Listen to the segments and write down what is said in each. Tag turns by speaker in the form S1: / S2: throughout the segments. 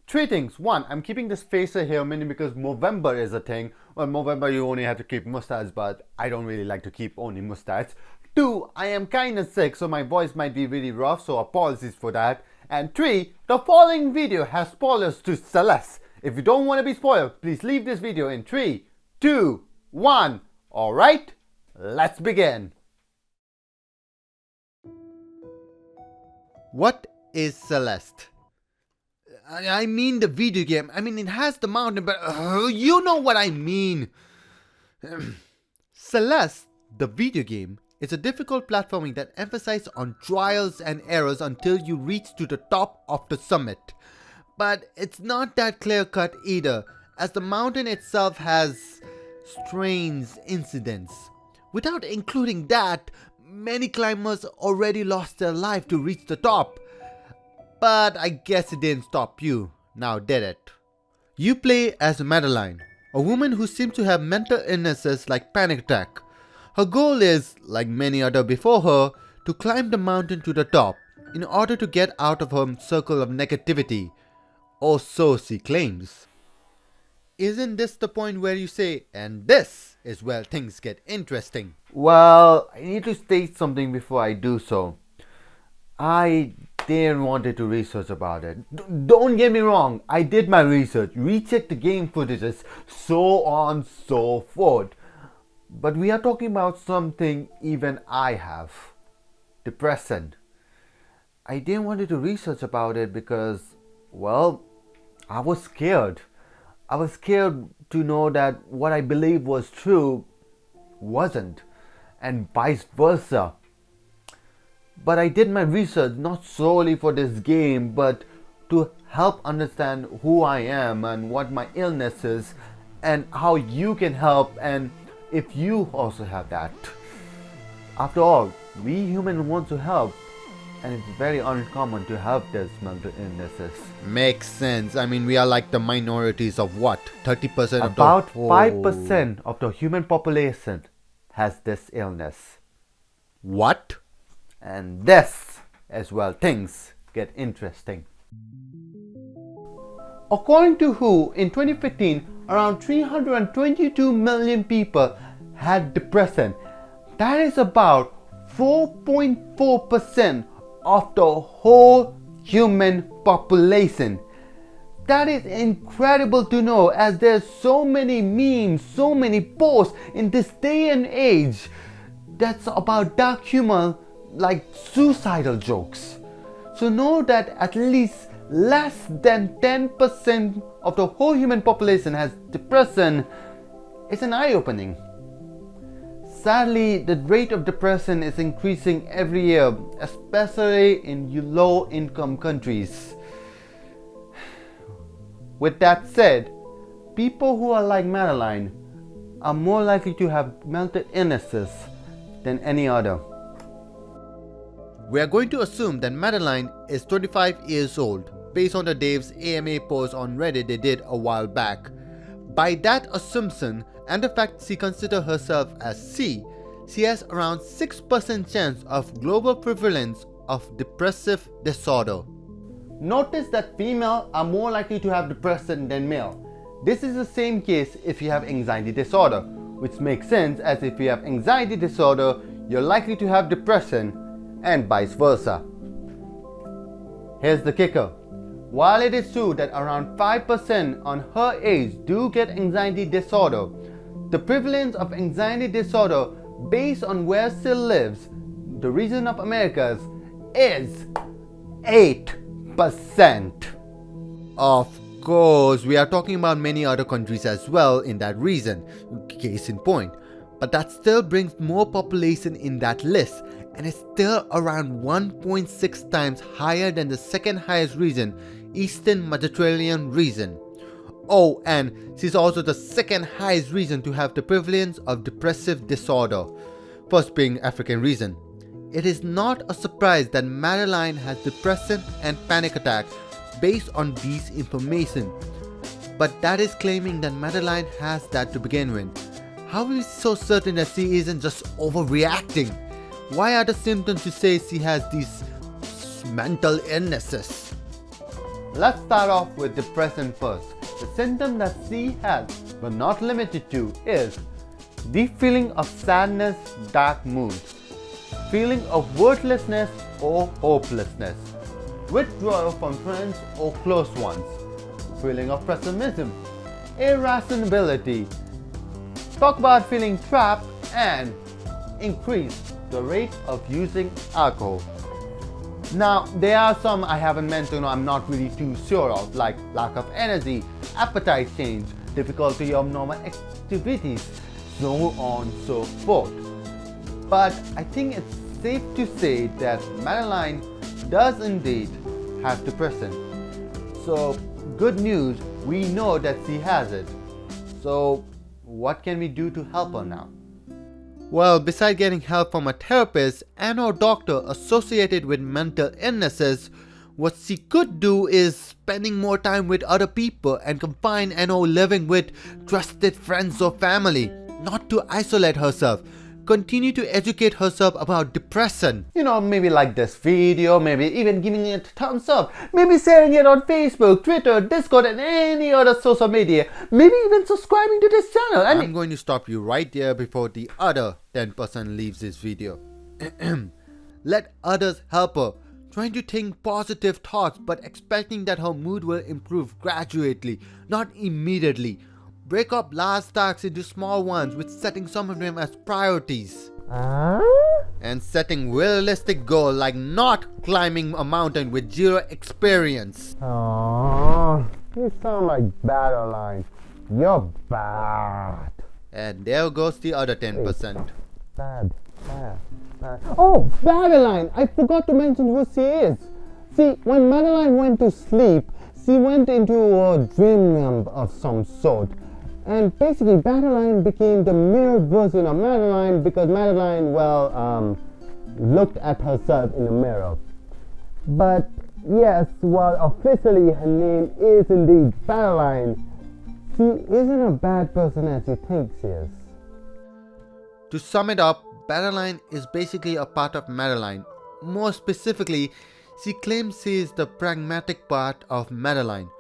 S1: Three things. One, I'm keeping this facer here mainly because Movember is a thing. Well, Movember you only have to keep mustache, but I don't really like to keep only mustache. Two, I am kinda sick, so my voice might be really rough, so apologies for that. And three, the following video has spoilers to Celeste. If you don't want to be spoiled, please leave this video in 3, 2, 1. Alright, let's begin. What is Celeste? I mean the video game. I mean it has the mountain, but you know what I mean. Celeste, the video game, is a difficult platforming that emphasizes on trials and errors until you reach to the top of the summit. But it's not that clear-cut either, as the mountain itself has strange incidents. Without including that, many climbers already lost their life to reach the top. But I guess it didn't stop you, now did it? You play as Madeline, a woman who seems to have mental illnesses like panic attack. Her goal is, like many other before her, to climb the mountain to the top in order to get out of her circle of negativity, or so she claims. Isn't this the point where you say, and this is where things get interesting? Well, I need to state something before I do so. I didn't want to research about it. Don't get me wrong, I did my research, rechecked the game footages, so on so forth. But we are talking about something even I have. Depression. I didn't want to research about it because, well, I was scared. I was scared to know that what I believed was true wasn't, and vice versa. But I did my research not solely for this game, but to help understand who I am and what my illness is and how you can help, and if you also have that. After all, we humans want to help, and it's very uncommon to have these mental illnesses. Makes sense. I mean, we are like the minorities of what? 30% of
S2: About 5% of the human population has this illness.
S1: What? And this as well, things get interesting. According to WHO, in 2015, around 322 million people had depression. That is about 4.4% of the whole human population. That is incredible to know, as there's so many memes, so many posts in this day and age that's about dark humor like suicidal jokes. So know that at least less than 10% of the whole human population has depression. It's an eye-opening. Sadly, the rate of depression is increasing every year, especially in low-income countries. With that said, people who are like Madeline are more likely to have mental illnesses than any other. We are going to assume that Madeline is 25 years old, based on the Dave's AMA post on Reddit they did a while back. By that assumption, and the fact she considers herself as she has around 6% chance of global prevalence of depressive disorder. Notice that females are more likely to have depression than male. This is the same case if you have anxiety disorder, which makes sense, as if you have anxiety disorder, you're likely to have depression, and vice versa. Here's the kicker. While it is true that around 5% on her age do get anxiety disorder, the prevalence of anxiety disorder based on where she lives, the region of Americas, is 8%. Of course, we are talking about many other countries as well in that region, case in point. But that still brings more population in that list, and it's still around 1.6 times higher than the second highest region, Eastern Mediterranean region. Oh, and she's also the second highest region to have the prevalence of depressive disorder, first being African region. It is not a surprise that Madeline has depression and panic attack based on these information, but that is claiming that Madeline has that to begin with. How are we so certain that she isn't just overreacting? Why are the symptoms to say she has these mental illnesses?
S2: Let's start off with depression first. The symptom that C has, but not limited to, is the feeling of sadness, dark mood, feeling of worthlessness or hopelessness, withdrawal from friends or close ones, feeling of pessimism, irrationality, talk about feeling trapped, and increase the rate of using alcohol. Now, there are some I haven't mentioned or I'm not really too sure of, like lack of energy, appetite change, difficulty of normal activities, so on so forth. But I think it's safe to say that Madeline does indeed have depression. So, good news, we know that she has it. So, what can we do to help her now?
S1: Well, besides getting help from a therapist and or doctor associated with mental illnesses, what she could do is spending more time with other people and confine and or living with trusted friends or family, not to isolate herself. Continue to educate herself about depression.
S2: Maybe like this video, maybe even giving it a thumbs up, maybe sharing it on Facebook, Twitter, Discord, and any other social media, maybe even subscribing to this channel. And
S1: I'm going to stop you right there before the other 10% leaves this video. Let others help her, trying to think positive thoughts but expecting that her mood will improve gradually, not immediately. Break up large tasks into small ones with setting some of them as priorities. And setting realistic goals like not climbing a mountain with zero experience.
S2: Oh, you sound like Madeline. You're bad.
S1: And there goes the other 10%.
S2: Bad. Oh, Madeline! I forgot to mention who she is. See, when Madeline went to sleep, she went into a dreamland of some sort. And basically, Madeline became the mirror version of Madeline because Madeline, looked at herself in the mirror. But yes, while officially her name is indeed Madeline, she isn't a bad person as you think she is.
S1: To sum it up, Madeline is basically a part of Madeline. More specifically, she claims she is the pragmatic part of Madeline.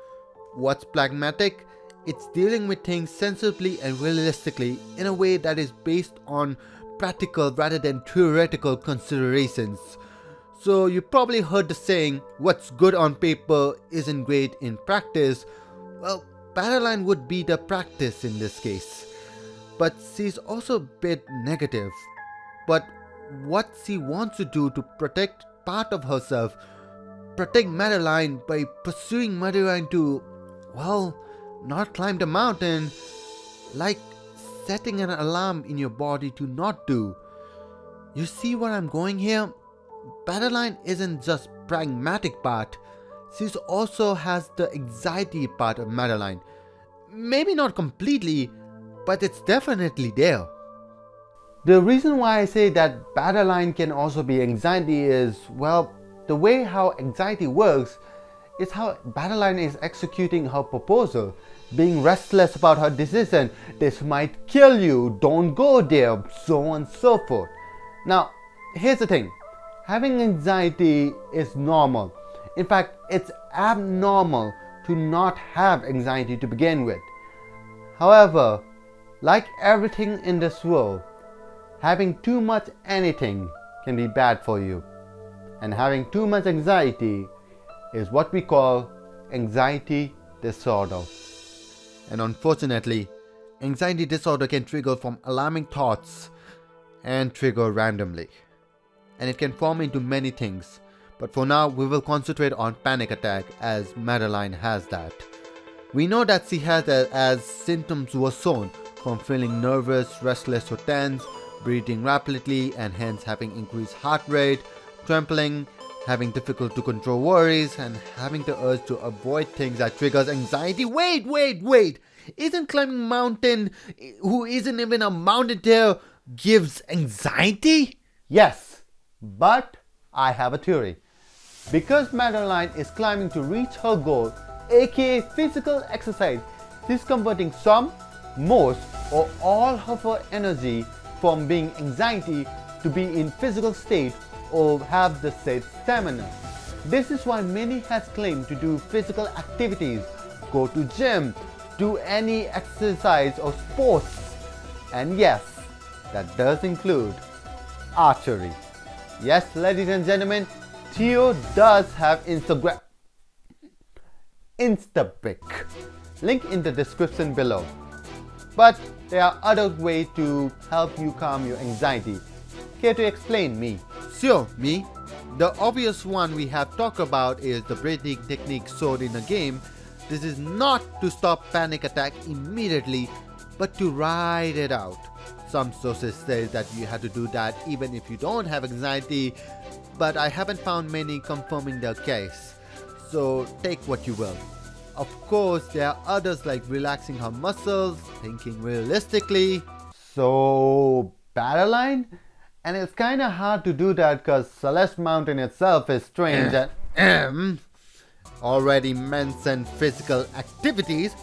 S1: What's pragmatic? It's dealing with things sensibly and realistically in a way that is based on practical rather than theoretical considerations. So you probably heard the saying, what's good on paper isn't great in practice. Well, Madeline would be the practice in this case. But she's also a bit negative. But what she wants to do to protect part of herself, protect Madeline by pursuing Madeline to, not climb the mountain, like setting an alarm in your body to not do. You see where I'm going here? Madeline isn't just pragmatic part, she also has the anxiety part of Madeline. Maybe not completely, but it's definitely there.
S2: The reason why I say that Madeline can also be anxiety is, the way how anxiety works is how Madeline is executing her proposal, being restless about her decision. This might kill you, don't go there, so on and so forth. Now, here's the thing. Having anxiety is normal. In fact, it's abnormal to not have anxiety to begin with. However, like everything in this world, having too much anything can be bad for you. And having too much anxiety is what we call anxiety disorder.
S1: And unfortunately, anxiety disorder can trigger from alarming thoughts and trigger randomly. And it can form into many things. But for now, we will concentrate on panic attack as Madeline has that. We know that she has that as symptoms were shown from feeling nervous, restless or tense, breathing rapidly and hence having increased heart rate, trembling, having difficulty to control worries, and having the urge to avoid things that triggers anxiety. Wait! Isn't climbing mountain, who isn't even a mountaineer, gives anxiety?
S2: Yes, but I have a theory. Because Madeline is climbing to reach her goal, aka physical exercise, she's converting some, most, or all of her energy from being anxiety to be in physical state or have the said stamina. This is why many has claimed to do physical activities, go to gym, do any exercise or sports. And yes, that does include archery. Yes, ladies and gentlemen, Theo does have Instapic. Link in the description below. But there are other ways to help you calm your anxiety. Care to explain, me?
S1: Sure, me. The obvious one we have talked about is the breathing technique shown in the game. This is not to stop panic attack immediately, but to ride it out. Some sources say that you have to do that even if you don't have anxiety, but I haven't found many confirming the case. So take what you will. Of course, there are others like relaxing her muscles, thinking realistically.
S2: So, Madeline? And it's kinda hard to do that because Celeste Mountain itself is strange and
S1: already mentioned physical activities,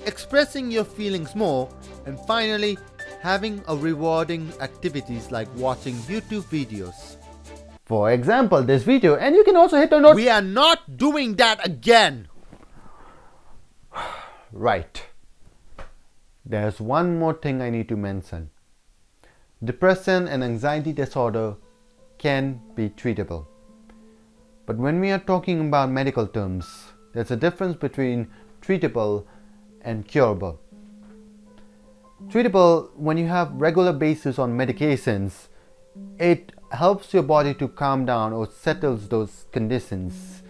S1: expressing your feelings more, and finally having a rewarding activities like watching YouTube videos.
S2: For example, this video, and you can also hit the note.
S1: We are not doing that again.
S2: Right. There's one more thing I need to mention. Depression and anxiety disorder can be treatable. But when we are talking about medical terms, there's a difference between treatable and curable. Treatable, when you have regular basis on medications, it helps your body to calm down or settles those conditions.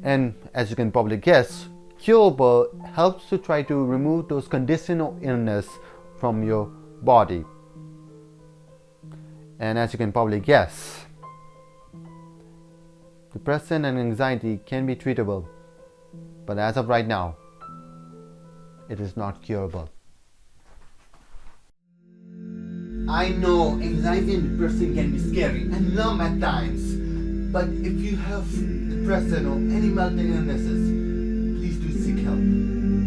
S2: And as you can probably guess, curable helps to try to remove those condition or illness from your body. And as you can probably guess, depression and anxiety can be treatable, but as of right now, it is not curable.
S1: I know anxiety and depression can be scary and numb at times, but if you have depression or any mental illnesses, please do seek help.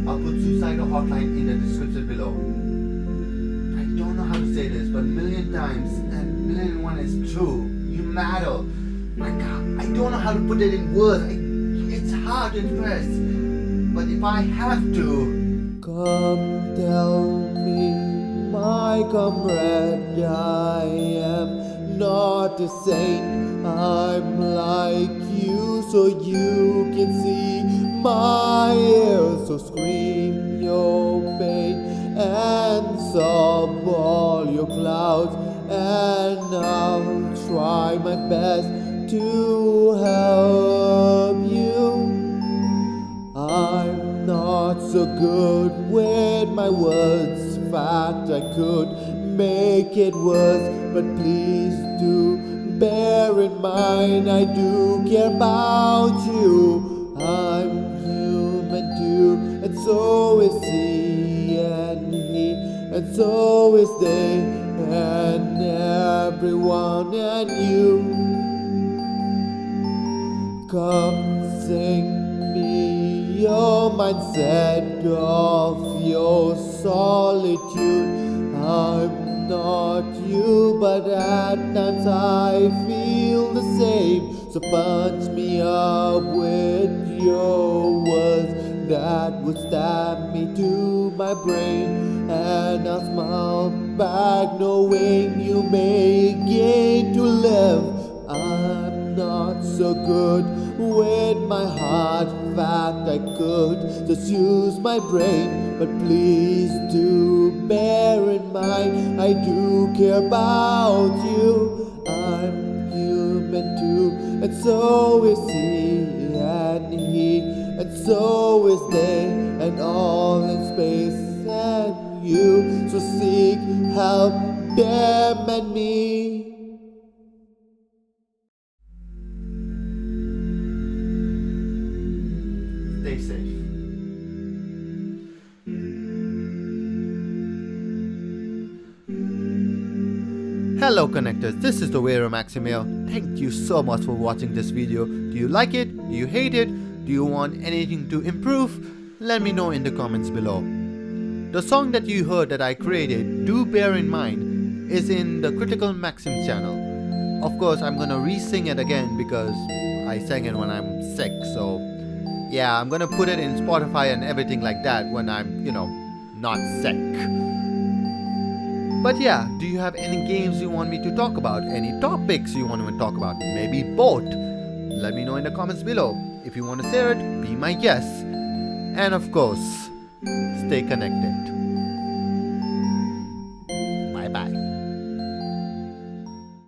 S1: I'll put suicidal hotline in the description below. I don't know how to say this, but million times and million and one is true. You matter. My God, I don't know how to put it in words. It's hard to express, but if I have to, come tell me. My comrade, I am not a saint. I'm like you, so you can see my ears. So scream your pain and sob all your clouds, and I'll try my best to help you. I'm not so good with my words. Fact, I could make it worse, but please do bear in mind I do care about you. I'm human too, and so is he and he, and so is they, and everyone and you. Come sing me your mindset of your solitude. I'm not you, but at times I feel the same. So punch me up with your words that would stab me to my brain, and I'll smile back knowing you may gain to live. I'm not so good with my heart. Fact, I could just use my brain, but please do bear in mind I do care about you. I'm human too, and so is he and he, and so is they, and all in space and you. So seek help, them and me. Stay safe. Hello connectors, this is the Vera Maximil. Thank you so much for watching this video. Do you like it? Do you hate it? Do you want anything to improve? Let me know in the comments below. The song that you heard that I created, Do Bear in Mind, is in the Critical Maxim channel. Of course, I'm gonna re-sing it again because I sang it when I'm sick. So yeah, I'm gonna put it in Spotify and everything like that when I'm, not sick. But yeah, do you have any games you want me to talk about? Any topics you want me to talk about? Maybe both. Let me know in the comments below. If you want to share it, be my guest. And of course, stay connected.